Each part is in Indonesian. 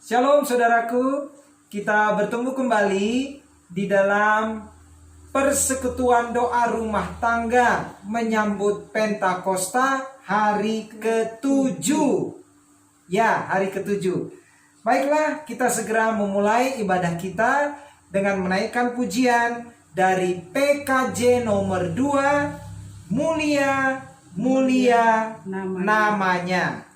Shalom saudaraku, kita bertemu kembali di dalam persekutuan doa rumah tangga menyambut Pentakosta hari ke-7. Ya, hari ke-7. Baiklah, kita segera memulai ibadah kita dengan menaikkan pujian dari PKJ nomor 2, Mulia, Mulia namanya.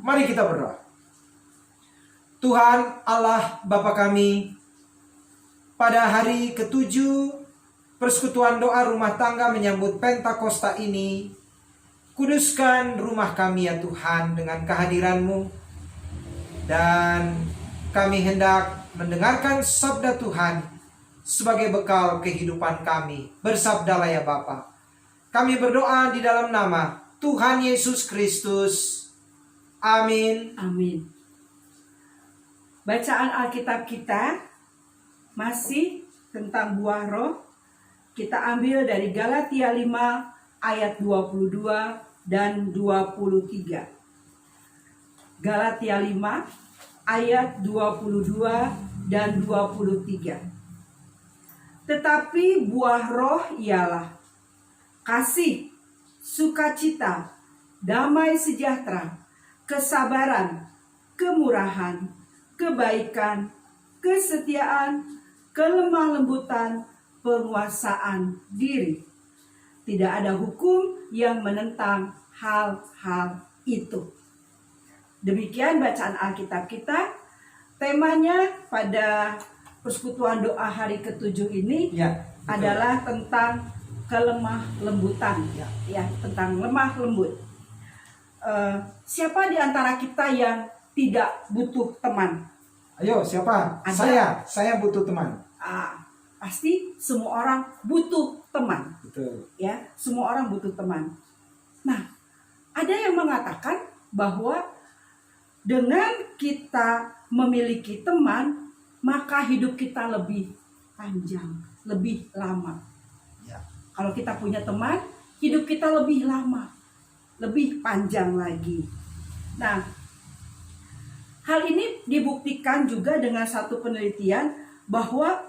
Mari kita berdoa. Tuhan Allah Bapa kami, pada hari ke-7 persekutuan doa rumah tangga menyambut Pentakosta ini, kuduskan rumah kami ya Tuhan dengan kehadiran-Mu, dan kami hendak mendengarkan sabda Tuhan sebagai bekal kehidupan kami. Bersabdalah ya Bapa. Kami berdoa di dalam nama Tuhan Yesus Kristus. Amin. Amin. Bacaan Alkitab kita masih tentang buah roh. Kita ambil dari Galatia 5 ayat 22 dan 23. Galatia 5 ayat 22 dan 23. Tetapi buah roh ialah kasih, sukacita, damai sejahtera, kesabaran, kemurahan, kebaikan, kesetiaan, kelemah lembutan, penguasaan diri. Tidak ada hukum yang menentang hal-hal itu. Demikian bacaan Alkitab kita. Temanya pada persekutuan doa hari ke-7 ini adalah tentang kelemah lembutan. Tentang lemah lembut. Siapa di antara kita yang tidak butuh teman? Ayo, siapa? Ada. Saya butuh teman. pasti semua orang butuh teman, Betul. ya. Semua orang butuh teman. Nah, ada yang mengatakan bahwa dengan kita memiliki teman, maka hidup kita lebih panjang, lebih lama. Ya. Kalau kita punya teman, hidup kita lebih lama, lebih panjang lagi. Nah, hal ini dibuktikan juga dengan satu penelitian bahwa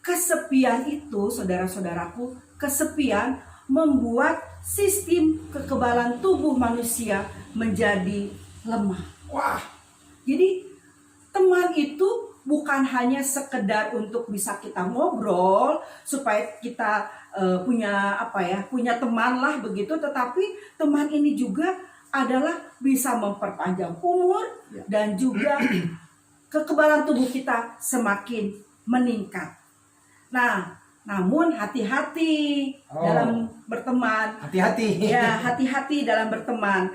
kesepian itu, saudara-saudaraku, kesepian membuat sistem kekebalan tubuh manusia menjadi lemah. Wah, Jadi teman itu bukan hanya sekedar untuk bisa kita ngobrol supaya kita punya teman lah begitu, tetapi teman ini juga adalah bisa memperpanjang umur dan juga kekebalan tubuh kita semakin meningkat. Nah, namun hati-hati dalam berteman. hati-hati. Ya, hati-hati dalam berteman.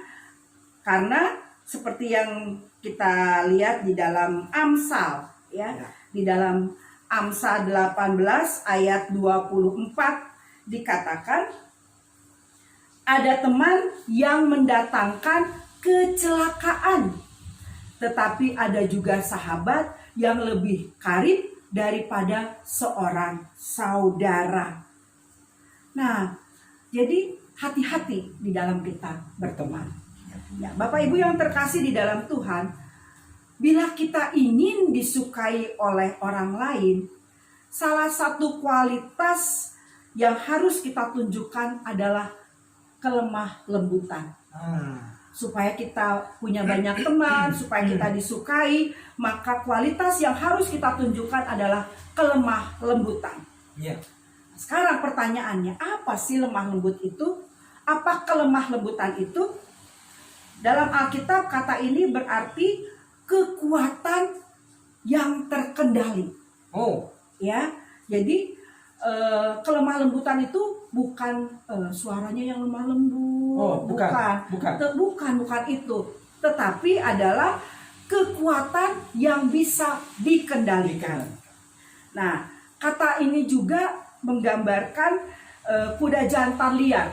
Karena seperti yang kita lihat di dalam Amsal, ya. Di dalam Amsal 18 ayat 24 dikatakan, ada teman yang mendatangkan kecelakaan, tetapi ada juga sahabat yang lebih karib daripada seorang saudara. Nah, jadi hati-hati di dalam kita berteman. Ya, Bapak Ibu yang terkasih di dalam Tuhan, bila kita ingin disukai oleh orang lain, salah satu kualitas yang harus kita tunjukkan adalah kelemah lembutan. Supaya kita punya banyak teman, supaya kita disukai, maka kualitas yang harus kita tunjukkan adalah kelemah lembutan. Ya. Sekarang pertanyaannya, apa sih lemah lembut itu? Apa kelemah lembutan itu? Dalam Alkitab kata ini berarti kekuatan yang terkendali. Oh, Ya, jadi kelemah lembutan itu bukan suaranya yang lemah lembut, Oh, bukan. bukan itu, tetapi adalah kekuatan yang bisa dikendalikan. Nah, kata ini juga menggambarkan kuda jantan liar.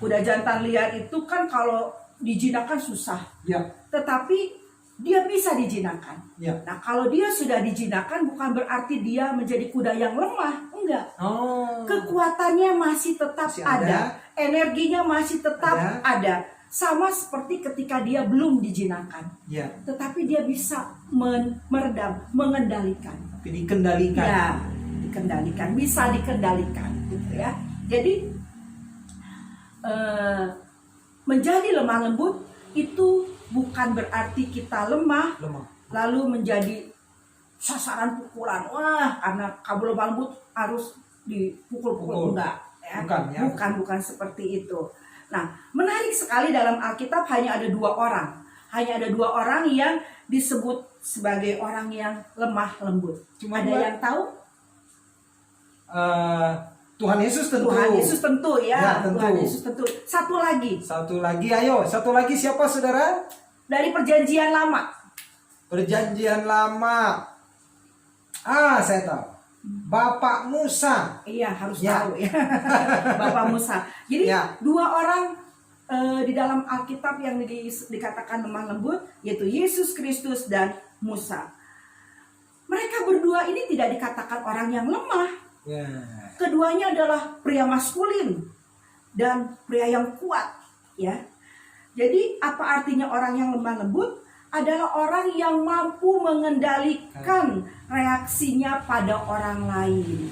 Kuda jantan liar itu kan kalau dijinakkan susah, ya, tetapi dia bisa dijinakkan. ya. Nah, kalau dia sudah dijinakkan bukan berarti dia menjadi kuda yang lemah, enggak. Oh, Kekuatannya masih tetap Masih ada. energinya masih tetap Ada. ada. Sama seperti ketika dia belum dijinakkan, ya. tetapi dia bisa meredam, mengendalikan. Tapi dikendalikan. Ya, dikendalikan, bisa dikendalikan, gitu ya. Jadi menjadi lemah lembut itu bukan berarti kita lemah lalu menjadi sasaran pukulan. Wah, karena kamu lemah lembut harus dipukul-pukul, enggak ya? Bukan seperti itu. Nah, menarik sekali dalam Alkitab hanya ada dua orang yang disebut sebagai orang yang lemah lembut. Cuma ada dua? yang tahu? Tuhan Yesus tentu. Tuhan Yesus tentu ya. Ya, tentu. Tuhan Yesus tentu. Satu lagi Ayo, satu lagi siapa saudara? dari Perjanjian Lama. Perjanjian Lama. Saya tahu. Bapak Musa. Iya, harus Ya. tahu ya. Bapak Musa. Jadi Ya. dua orang di dalam Alkitab yang dikatakan lemah lembut, yaitu Yesus Kristus dan Musa. Mereka berdua ini tidak dikatakan orang yang lemah. Ya. Keduanya adalah pria maskulin dan pria yang kuat, ya. Jadi apa artinya orang yang lemah lembut? Adalah orang yang mampu mengendalikan reaksinya pada orang lain.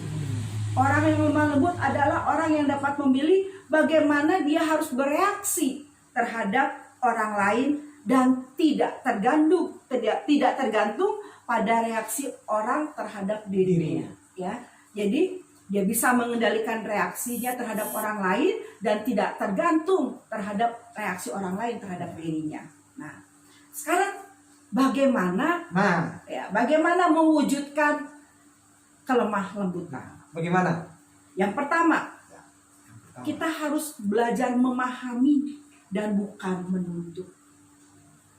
Orang yang lemah lembut adalah orang yang dapat memilih bagaimana dia harus bereaksi terhadap orang lain dan tidak tergantung pada reaksi orang terhadap dirinya, ya. Jadi dia bisa mengendalikan reaksinya terhadap orang lain dan tidak tergantung terhadap reaksi orang lain terhadap dirinya. Nah, sekarang bagaimana mewujudkan kelemah lembutan? Bagaimana? Yang pertama, kita harus belajar memahami dan bukan menuntut.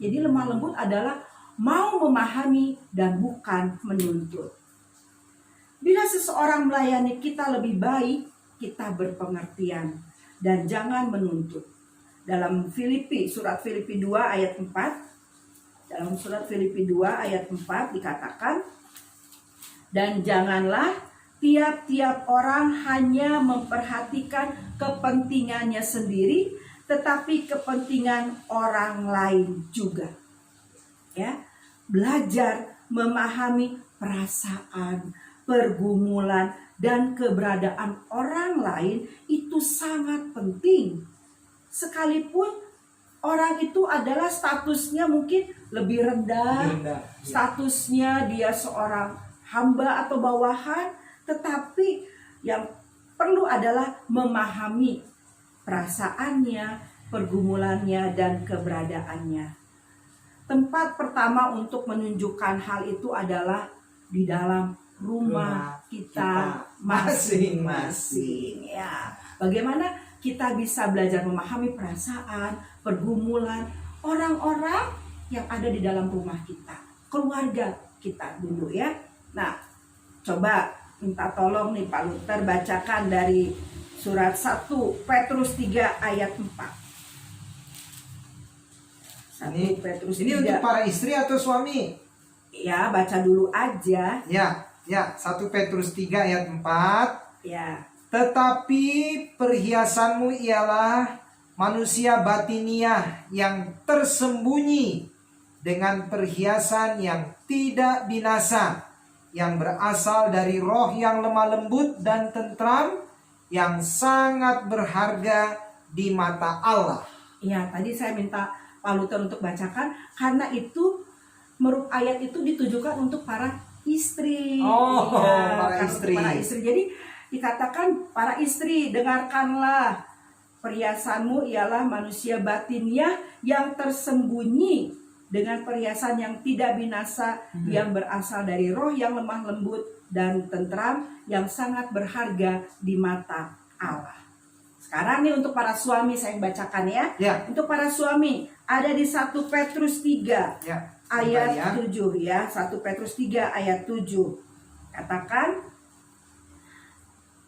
Jadi lemah lembut adalah mau memahami dan bukan menuntut. Bila seseorang melayani kita lebih baik, kita berpengertian dan jangan menuntut. Dalam surat Filipi 2 ayat 4, dalam surat Filipi 2 ayat 4 dikatakan, dan janganlah tiap-tiap orang hanya memperhatikan kepentingannya sendiri, tetapi kepentingan orang lain juga. Ya, belajar memahami perasaan, pergumulan, dan keberadaan orang lain itu sangat penting. Sekalipun orang itu adalah statusnya mungkin lebih rendah, statusnya dia seorang hamba atau bawahan, tetapi yang perlu adalah memahami perasaannya, pergumulannya, dan keberadaannya. Tempat pertama untuk menunjukkan hal itu adalah di dalam rumah kita masing-masing. Ya, bagaimana kita bisa belajar memahami perasaan, pergumulan orang-orang yang ada di dalam rumah kita, keluarga kita dulu ya. Nah, coba minta tolong nih Pak Luther bacakan dari surat 1 Petrus 3 ayat 4. 1 Petrus 3. Ini untuk para istri atau suami? Ya, baca dulu aja. Ya, 1 Petrus 3 ayat 4. Ya. Tetapi perhiasanmu ialah manusia batiniah yang tersembunyi dengan perhiasan yang tidak binasa, yang berasal dari roh yang lemah lembut dan tentram, yang sangat berharga di mata Allah. Ya, tadi saya minta Pak Luther untuk bacakan karena itu ayat itu ditujukan untuk para istri. Oh, ya, para istri. Para istri. Jadi dikatakan para istri, dengarkanlah, perhiasanmu ialah manusia batiniah yang tersembunyi dengan perhiasan yang tidak binasa, yang berasal dari roh yang lemah lembut dan tentram, yang sangat berharga di mata Allah. Sekarang nih untuk para suami saya bacakan ya. Untuk para suami ada di 1 Petrus 3 ayat 7 ya. 1 Petrus 3 ayat 7. Katakan,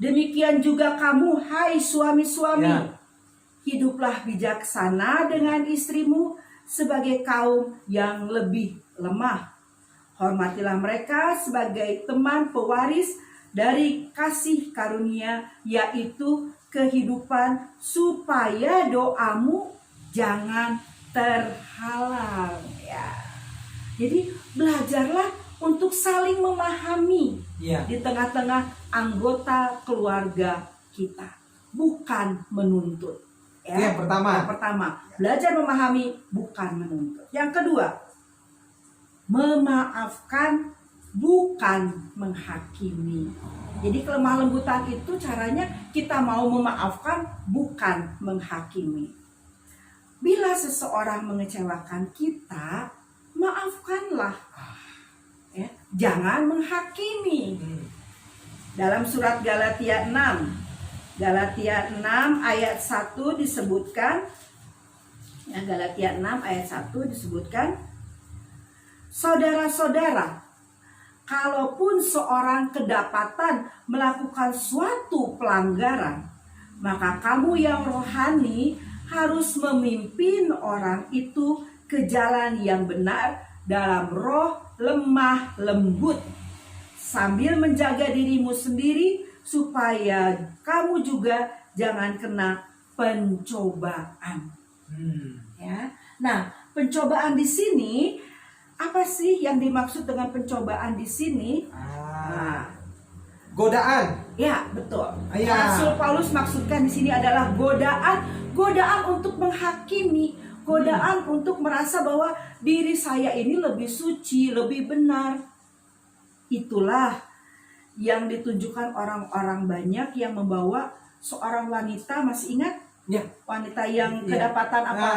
demikian juga kamu hai suami-suami, hiduplah bijaksana dengan istrimu sebagai kaum yang lebih lemah. Hormatilah mereka sebagai teman pewaris dari kasih karunia, yaitu kehidupan, supaya doamu jangan terhalang. Ya. Jadi belajarlah untuk saling memahami di tengah-tengah anggota keluarga kita, bukan menuntut. Ya. Yang pertama, belajar memahami, bukan menuntut. Yang kedua, memaafkan, bukan menghakimi. Jadi kelemah lembutan itu caranya kita mau memaafkan, bukan menghakimi. Bila seseorang mengecewakan kita, maafkanlah. Ya, jangan menghakimi. Dalam surat Galatia 6 ayat 1 disebutkan, ya, Galatia 6 ayat 1 disebutkan, saudara-saudara, kalaupun seorang kedapatan melakukan suatu pelanggaran, maka kamu yang rohani harus memimpin orang itu ke jalan yang benar dalam roh lemah lembut, sambil menjaga dirimu sendiri supaya kamu juga jangan kena pencobaan. Ya. Nah, pencobaan di sini apa sih yang dimaksud dengan pencobaan di sini? Godaan. Ya, betul. Ya. Rasul Paulus maksudkan di sini adalah godaan untuk menghakimi, godaan untuk merasa bahwa diri saya ini lebih suci, lebih benar. Itulah yang ditunjukkan orang-orang banyak yang membawa seorang wanita, masih ingat? Ya. Wanita yang kedapatan apa?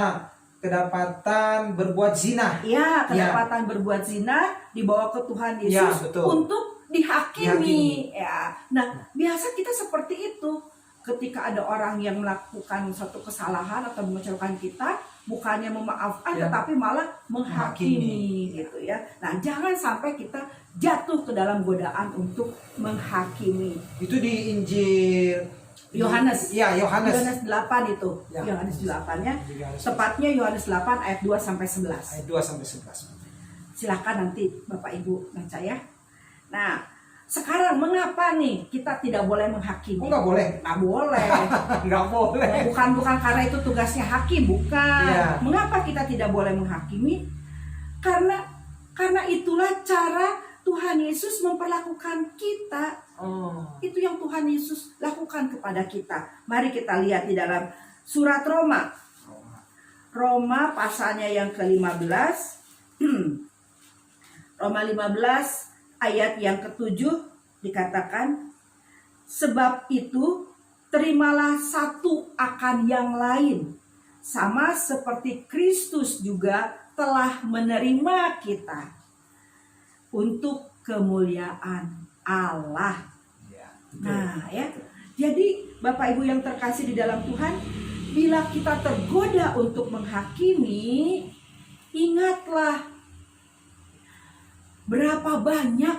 Kedapatan berbuat zina. Ya, kedapatan berbuat zina dibawa ke Tuhan Yesus untuk dihakimi. Ya. Nah, biasa kita seperti itu. Ketika ada orang yang melakukan suatu kesalahan atau mengecewakan kita, bukannya memaafkan Ya. tetapi malah menghakimi gitu ya. Nah, jangan sampai kita jatuh ke dalam godaan untuk menghakimi. Itu di Injil Yohanes. Ya, Yohanes. Yohanes 8 itu. Ya. Yohanes 8-nya. Yohanes Tepatnya Yohanes 8 ayat 2 sampai 11. ayat 2 sampai 11. Silakan nanti Bapak Ibu baca ya. Nah, sekarang mengapa nih kita tidak boleh menghakimi? Oh, nggak boleh? Nggak boleh. Nggak boleh. Bukan karena itu tugasnya hakim, bukan. Ya. Mengapa kita tidak boleh menghakimi? Karena itulah cara Tuhan Yesus memperlakukan kita. Oh. Itu yang Tuhan Yesus lakukan kepada kita. Mari kita lihat di dalam surat Roma. Roma pasalnya yang ke-15. Roma 15 ayat yang ke-7 dikatakan, sebab itu terimalah satu akan yang lain, sama seperti Kristus juga telah menerima kita untuk kemuliaan Allah. Ya, Nah ya, jadi Bapak Ibu yang terkasih di dalam Tuhan, bila kita tergoda untuk menghakimi, ingatlah berapa banyak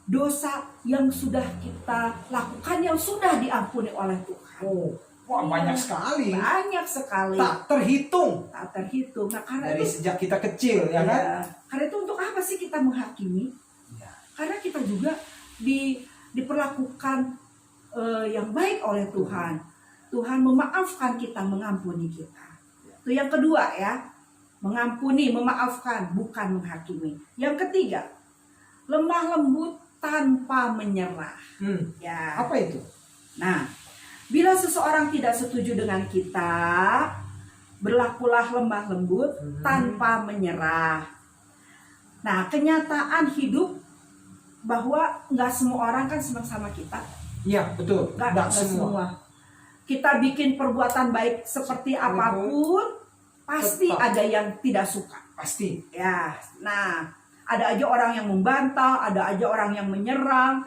dosa yang sudah kita lakukan yang sudah diampuni oleh Tuhan. Oh, wah, banyak sekali. Banyak sekali. Tak terhitung. Tak terhitung. Nah, karena Dari itu, sejak kita kecil, ya kan? karena itu untuk apa sih kita menghakimi? Ya. Karena kita juga diperlakukan yang baik oleh Tuhan. Tuhan memaafkan kita, mengampuni kita. Itu yang kedua ya. Mengampuni, memaafkan, bukan menghakimi. Yang ketiga, lemah lembut tanpa menyerah. Ya. Apa itu? Nah, bila seseorang tidak setuju dengan kita, berlakulah lemah lembut tanpa menyerah. Nah, kenyataan hidup bahwa nggak semua orang kan senang sama kita. Iya, betul. Nggak semua. Kita bikin perbuatan baik seperti apapun, pasti Tetap. ada yang tidak suka. Pasti. Ya, nah, ada aja orang yang membantah, ada aja orang yang menyerang.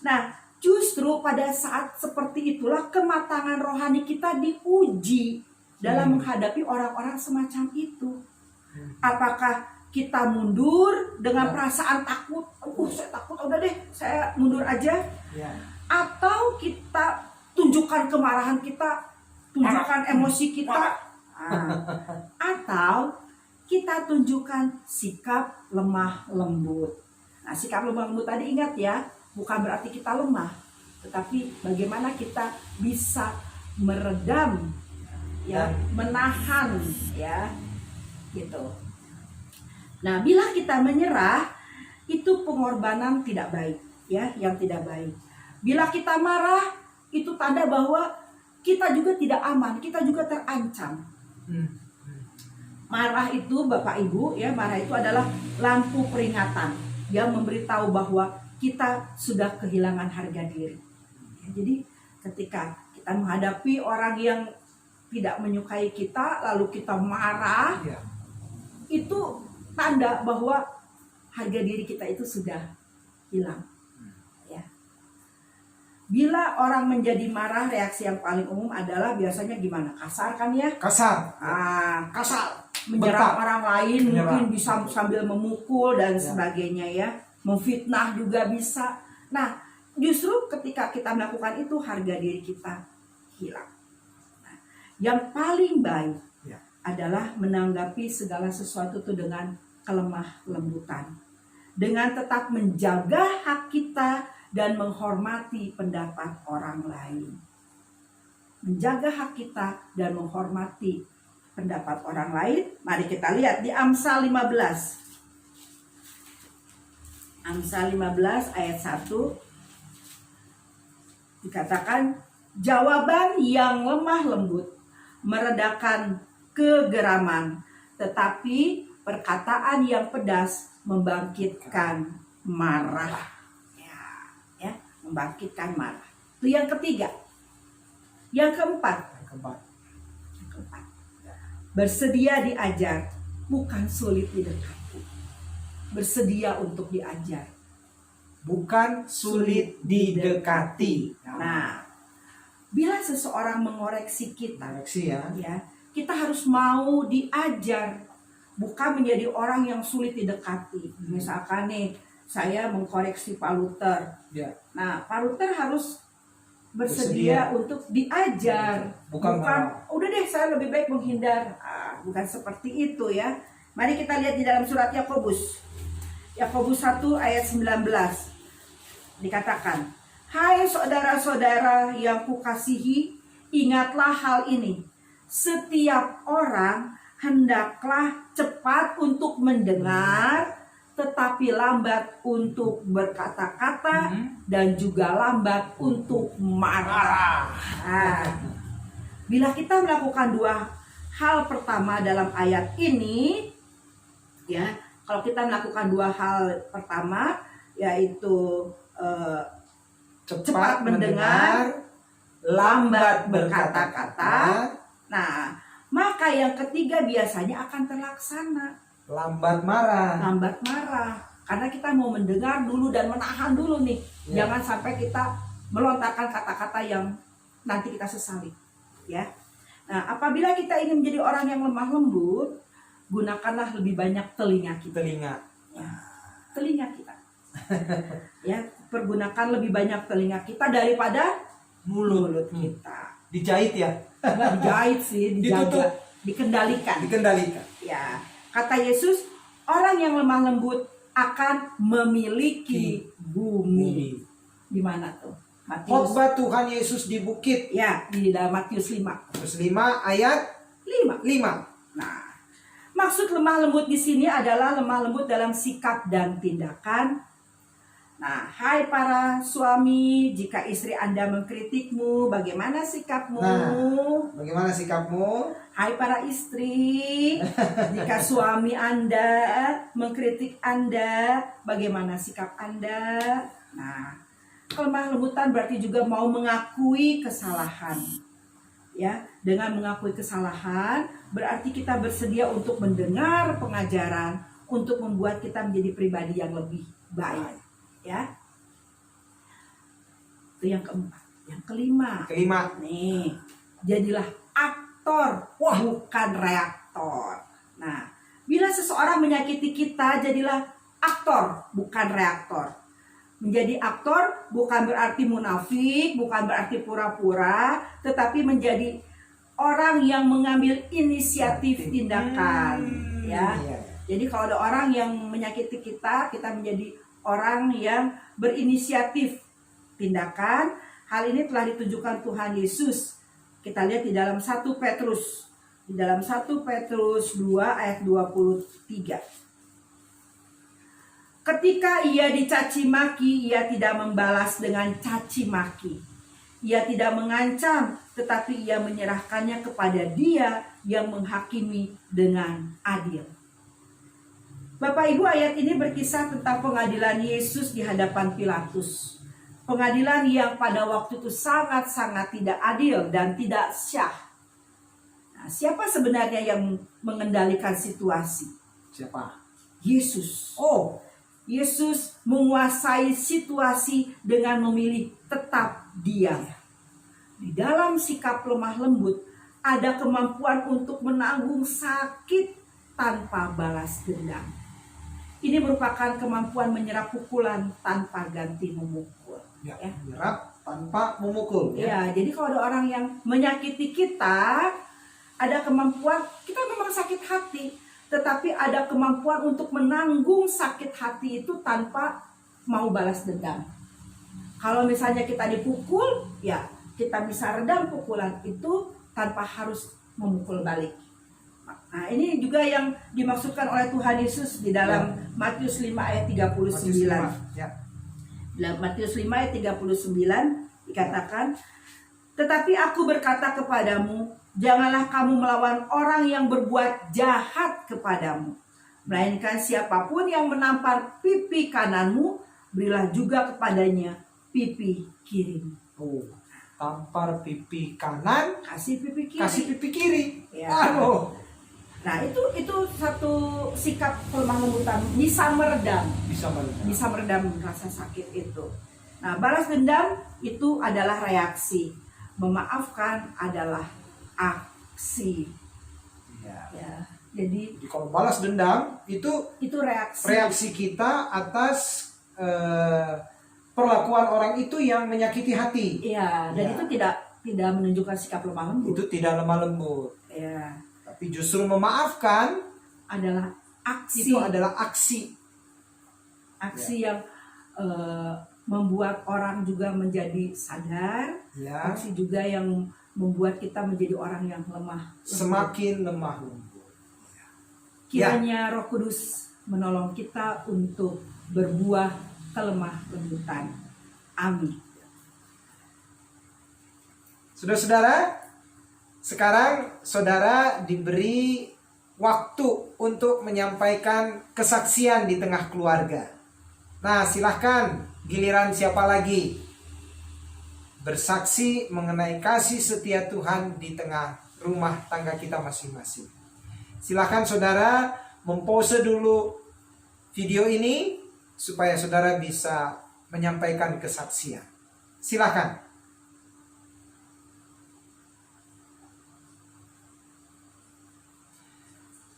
Nah, justru pada saat seperti itulah kematangan rohani kita diuji dalam menghadapi orang-orang semacam itu. Apakah kita mundur dengan perasaan takut? Saya takut, udah deh, saya mundur aja. Ya. Atau kita tunjukkan kemarahan kita, tunjukkan emosi kita. Atau kita tunjukkan sikap lemah lembut. Nah, sikap lemah lembut tadi ingat ya, bukan berarti kita lemah, tetapi bagaimana kita bisa meredam, ya, menahan, ya, gitu. Nah, bila kita menyerah, itu pengorbanan tidak baik, ya, yang tidak baik. Bila kita marah, itu tanda bahwa kita juga tidak aman, kita juga terancam. Marah itu Bapak Ibu ya, marah itu adalah lampu peringatan yang memberitahu bahwa kita sudah kehilangan harga diri. Ya, jadi ketika kita menghadapi orang yang tidak menyukai kita lalu kita marah, Ya. itu tanda bahwa harga diri kita itu sudah hilang. Ya. Bila orang menjadi marah, reaksi yang paling umum adalah biasanya gimana? Kasar kan ya? Kasar. Kasar. Menyerang Bentak. orang lain, Menyerang. mungkin bisa sambil memukul dan sebagainya ya. Memfitnah juga bisa. Nah, justru ketika kita melakukan itu harga diri kita hilang. Nah, yang paling baik Ya. adalah menanggapi segala sesuatu itu dengan kelemah lembutan. Dengan tetap menjaga hak kita dan menghormati pendapat orang lain. Menjaga hak kita dan menghormati pendapat orang lain. Mari kita lihat di Amsal 15. Amsal 15 ayat 1 dikatakan, jawaban yang lemah lembut meredakan kegeraman, tetapi perkataan yang pedas membangkitkan marah. Ya, membangkitkan marah. Itu yang ketiga. Yang keempat, bersedia diajar, bukan sulit didekati. Bersedia untuk diajar, Bukan sulit didekati. Nah, bila seseorang mengoreksi kita, Koreksi ya. ya, kita harus mau diajar, bukan menjadi orang yang sulit didekati. Misalkan nih, saya mengkoreksi Pak Luther. Ya. Nah, Pak Luther harus bersedia untuk diajar. Bukan udah deh saya lebih baik menghindar. Bukan seperti itu ya. Mari kita lihat di dalam surat Yakobus. Yakobus 1 ayat 19. Dikatakan, "Hai saudara-saudara yang kukasihi, ingatlah hal ini. Setiap orang hendaklah cepat untuk mendengar, tetapi lambat untuk berkata-kata, dan juga lambat untuk marah." Bila kita melakukan dua hal pertama dalam ayat ini, ya, kalau kita melakukan dua hal pertama, yaitu cepat mendengar, lambat berkata-kata, nah, maka yang ketiga biasanya akan terlaksana. Lambat marah. Lambat marah. Karena kita mau mendengar dulu dan menahan dulu nih. Ya. Jangan sampai kita melontarkan kata-kata yang nanti kita sesali. Ya. Nah, apabila kita ingin menjadi orang yang lemah lembut, gunakanlah lebih banyak telinga kita. Ya, telinga kita. Ya, pergunakan lebih banyak telinga kita daripada mulut kita. Dijahit ya. Nggak dijahit sih, dijaga, Ditutup. dikendalikan. Ya. Kata Yesus, orang yang lemah lembut akan memiliki bumi. Di mana tuh? Matius. Khotbah Tuhan Yesus di bukit. Ya, di dalam Matius 5. Terus 5 ayat 5. Nah, maksud lemah lembut di sini adalah lemah lembut dalam sikap dan tindakan. Nah, hai para suami, jika istri Anda mengkritikmu, bagaimana sikapmu? Bagaimana sikapmu? Hai para istri, jika suami Anda mengkritik Anda, bagaimana sikap Anda? Nah, kelemah lembutan berarti juga mau mengakui kesalahan. Ya, dengan mengakui kesalahan berarti kita bersedia untuk mendengar pengajaran untuk membuat kita menjadi pribadi yang lebih baik. Ya, itu yang keempat. Yang kelima nih, jadilah aktor, bukan reaktor. Nah, bila seseorang menyakiti kita, jadilah aktor, bukan reaktor. Menjadi aktor bukan berarti munafik, bukan berarti pura-pura, tetapi menjadi orang yang mengambil inisiatif tindakan. Ya, jadi kalau ada orang yang menyakiti kita, kita menjadi orang yang berinisiatif tindakan. Hal ini telah ditunjukkan Tuhan Yesus. Kita lihat di dalam 1 Petrus. Di dalam 1 Petrus 2 ayat 23. Ketika ia dicaci maki, ia tidak membalas dengan caci maki. Ia tidak mengancam, tetapi ia menyerahkannya kepada Dia yang menghakimi dengan adil. Bapak Ibu, ayat ini berkisah tentang pengadilan Yesus di hadapan Pilatus. Pengadilan yang pada waktu itu sangat-sangat tidak adil dan tidak syah. Nah, siapa sebenarnya yang mengendalikan situasi? Siapa? Yesus. Yesus menguasai situasi dengan memilih tetap diam. Di dalam sikap lemah lembut ada kemampuan untuk menanggung sakit tanpa balas dendam. Ini merupakan kemampuan menyerap pukulan tanpa ganti memukul. Ya. Menyerap tanpa memukul. Ya, jadi kalau ada orang yang menyakiti kita, ada kemampuan, kita memang sakit hati, tetapi ada kemampuan untuk menanggung sakit hati itu tanpa mau balas dendam. Kalau misalnya kita dipukul, ya kita bisa redam pukulan itu tanpa harus memukul balik. Nah, ini juga yang dimaksudkan oleh Tuhan Yesus di dalam Matius 5 ayat 39. Dalam Matius 5 ayat 39 dikatakan, "Tetapi aku berkata kepadamu, janganlah kamu melawan orang yang berbuat jahat kepadamu. Melainkan siapapun yang menampar pipi kananmu, berilah juga kepadanya pipi kirimu." Tampar pipi kanan, kasih pipi kiri. kasih pipi kiri. Ya. Nah, itu satu sikap kelemah lembutan, bisa meredam rasa sakit itu. Nah, balas dendam itu adalah reaksi. Memaafkan adalah aksi. Ya, jadi Jadi kalau balas dendam itu reaksi kita atas perlakuan orang itu yang menyakiti hati. Iya, dan itu tidak menunjukkan sikap lemah lembut. Itu tidak lemah lembut. Ya, Tapi justru memaafkan adalah aksi. itu adalah aksi. Yang membuat orang juga menjadi sadar. Ya. Aksi juga yang membuat kita menjadi orang yang lemah lembut. Semakin lemah lembut. Kiranya Roh Kudus menolong kita untuk berbuah kelemah lembutan. Amin. Saudara-saudara, sekarang saudara diberi waktu untuk menyampaikan kesaksian di tengah keluarga. Nah, silahkan, giliran siapa lagi bersaksi mengenai kasih setia Tuhan di tengah rumah tangga kita masing-masing. Silahkan saudara mempose dulu video ini supaya saudara bisa menyampaikan kesaksian. Silahkan.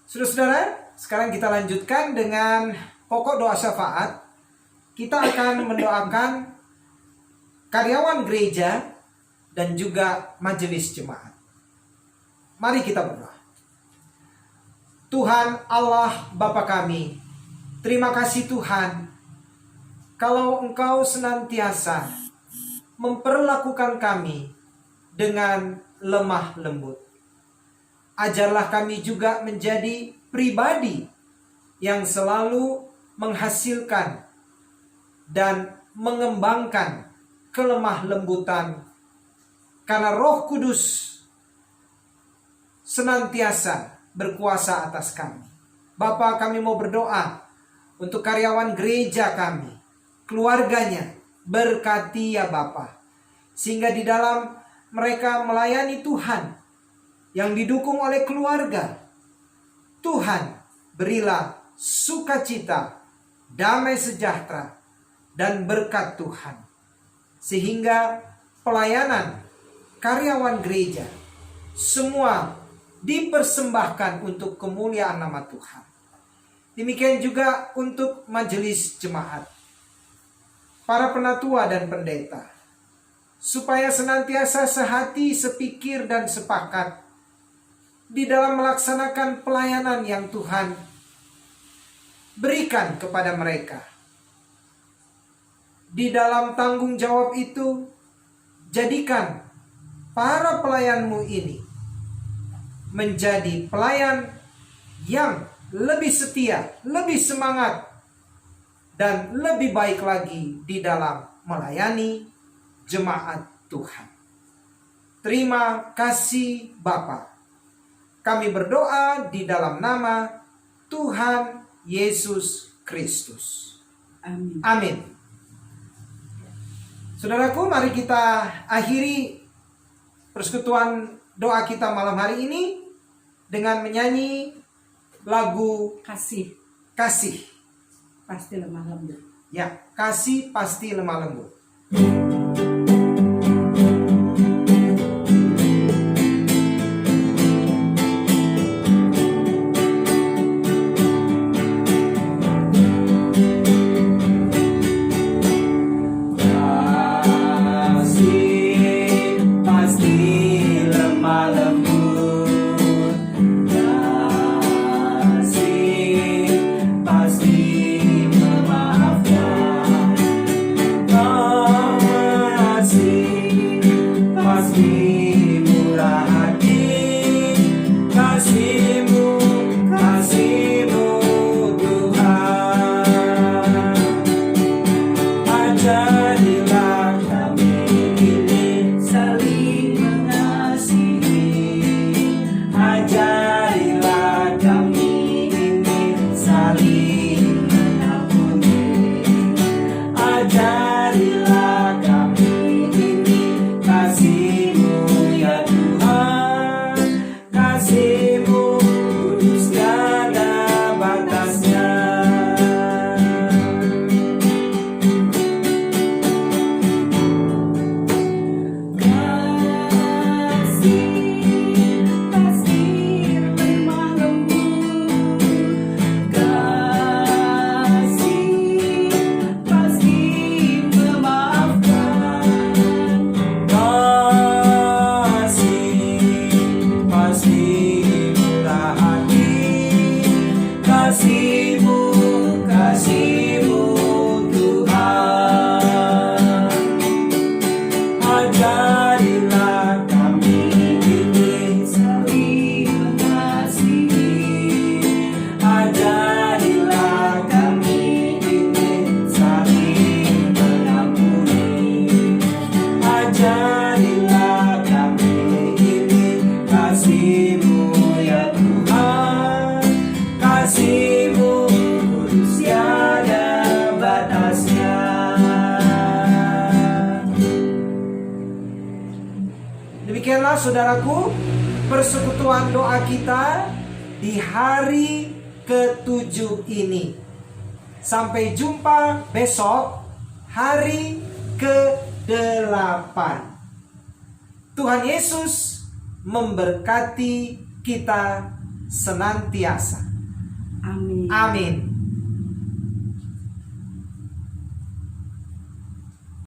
Saudara-saudara, sekarang kita lanjutkan dengan pokok doa syafaat. Kita akan mendoakan karyawan gereja dan juga majelis jemaat. Mari kita berdoa. Tuhan Allah Bapa kami, terima kasih Tuhan, kalau Engkau senantiasa memperlakukan kami dengan lemah lembut. Ajarlah kami juga menjadi pribadi yang selalu menghasilkan dan mengembangkan kelemah lembutan, karena Roh Kudus senantiasa berkuasa atas kami. Bapa, kami mau berdoa untuk karyawan gereja kami, keluarganya, berkati ya Bapa, sehingga di dalam mereka melayani Tuhan yang didukung oleh keluarga, Tuhan berilah sukacita, damai sejahtera, dan berkat Tuhan, sehingga pelayanan karyawan gereja semua dipersembahkan untuk kemuliaan nama Tuhan. Demikian juga untuk majelis jemaat, para penatua dan pendeta, supaya senantiasa sehati, sepikir, dan sepakat di dalam melaksanakan pelayanan yang Tuhan berikan kepada mereka. Di dalam tanggung jawab itu, jadikan para pelayanmu ini menjadi pelayan yang lebih setia, lebih semangat, dan lebih baik lagi di dalam melayani jemaat Tuhan. Terima kasih Bapa. Kami berdoa di dalam nama Tuhan Yesus Kristus. Amin. Amin. Saudaraku, mari kita akhiri persekutuan doa kita malam hari ini dengan menyanyi lagu Kasih pasti lemah lembut. Ya, kasih pasti lemah lembut. Ajarilah kami ini kasih-Mu. Ajarilah kami ini saling mengasihi. Ajarilah kami ini saling mengampuni. Ajarilah kami ini kasih-Mu ya Tuhan. Kasih-Mu kudus tiada batasnya. Demikianlah saudaraku, persekutuan doa kita di hari ke-7 ini. Sampai jumpa besok, hari ke-8. Tuhan Yesus memberkati kita senantiasa. Amin. Amin.